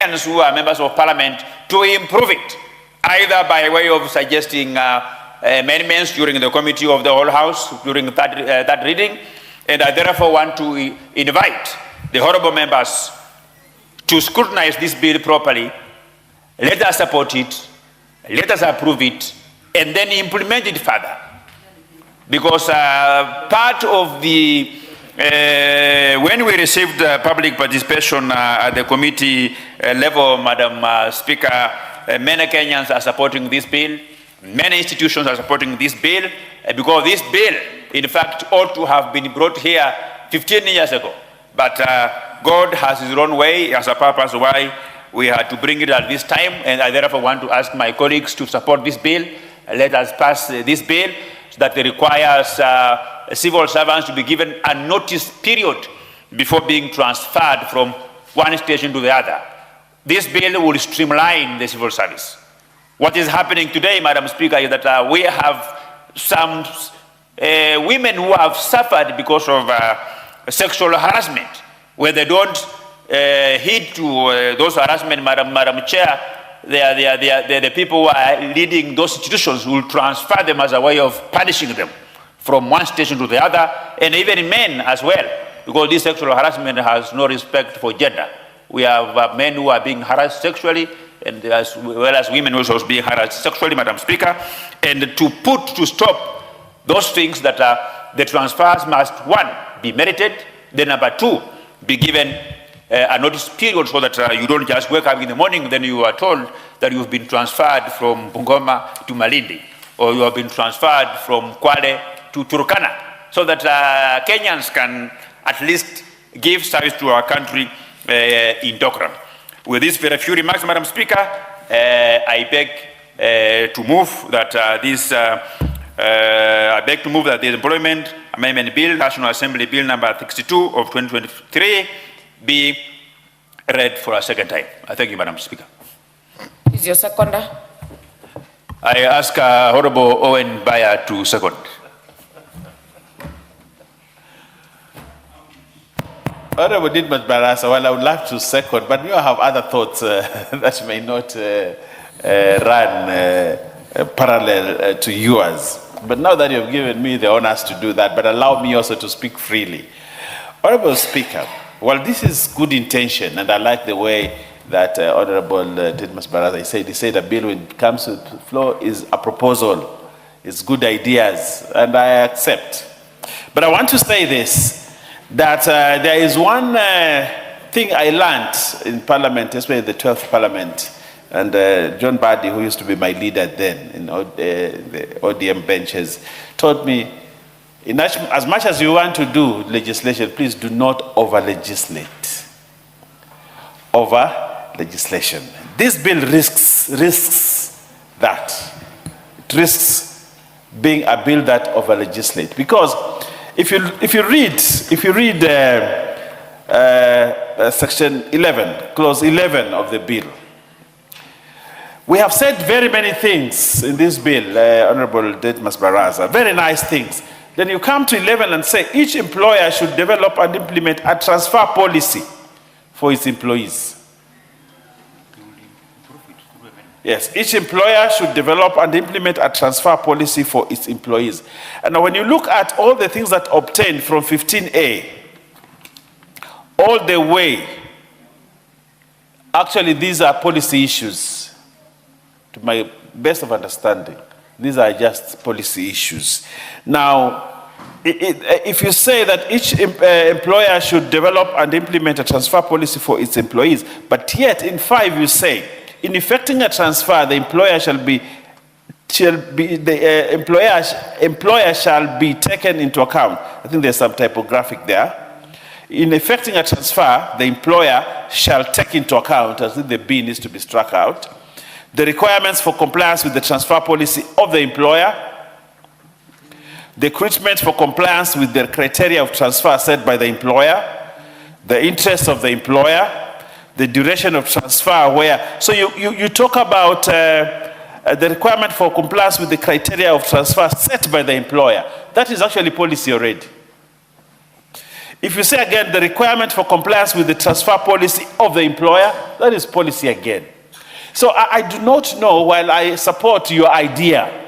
Kenyans who are members of parliament to improve it, either by way of suggesting amendments during the committee of the whole house during that reading. And I therefore want to invite the honorable members to scrutinize this bill properly. Let us support it, let us approve it, and then implement it further. Because part of the, when we received public participation at the committee level, Madam Speaker, many Kenyans are supporting this bill, many institutions are supporting this bill, because this bill, in fact, ought to have been brought here 15 years ago. But God has his own way, has a purpose why we had to bring it at this time, and I therefore want to ask my colleagues to support this bill. Let us pass this bill so that it requires civil servants to be given a notice period before being transferred from one station to the other. This bill will streamline the civil service. What is happening today, Madam Speaker, is that we have some women who have suffered because of sexual harassment, where they don't heed to those harassment, Madam Chair. The people who are leading those institutions will transfer them as a way of punishing them from one station to the other, and even men as well, because this sexual harassment has no respect for gender. We have men who are being harassed sexually, and as well as women also being harassed sexually, Madam Speaker, and to stop those things that the transfers must, one, be merited, then number two, be given a notice period so that you don't just wake up in the morning, then you are told that you've been transferred from Bungoma to Malindi, or you have been transferred from Kwale to Turkana, so that Kenyans can at least give service to our country in decorum. With these very few remarks, Madam Speaker, I beg to move that the Employment Amendment Bill, National Assembly Bill number 62 of 2023, be read for a second time. I thank you, Madam Speaker. Is your seconder? I ask Honorable Owen Bayer to second. Honorable Didmus Barasa, well, I would like to second, but you have other thoughts that may not run parallel to yours. But now that you've given me the honors to do that, but allow me also to speak freely. Honorable Speaker, well, this is good intention, and I like the way that Honorable Didmus Barasa said. He said a bill when it comes to the floor is a proposal, it's good ideas, and I accept. But I want to say this, that there is one thing I learned in Parliament, especially the 12th Parliament, and John Bardi, who used to be my leader then in the ODM benches, taught me, as much as you want to do legislation, please do not over-legislate. Over-legislation. This bill risks that. It risks being a bill that over-legislates. Because if you read section 11, clause 11 of the bill, we have said very many things in this bill, Honorable Didmus Barasa, very nice things. Then you come to 11 and say each employer should develop and implement a transfer policy for its employees. Yes, each employer should develop and implement a transfer policy for its employees. And when you look at all the things that obtained from 15A, all the way, actually these are policy issues, to my best of understanding. These are just policy issues. Now, if you say that each employer should develop and implement a transfer policy for its employees, but yet in 5 you say, in effecting a transfer, the employer shall be taken into account. I think there's some typographic there. In effecting a transfer, the employer shall take into account, I think the B needs to be struck out, the requirements for compliance with the transfer policy of the employer, the recruitment for compliance with the criteria of transfer set by the employer, the interests of the employer, the duration of transfer where, so you talk about the requirement for compliance with the criteria of transfer set by the employer. That is actually policy already. If you say again the requirement for compliance with the transfer policy of the employer, that is policy again. So I do not know, while I support your idea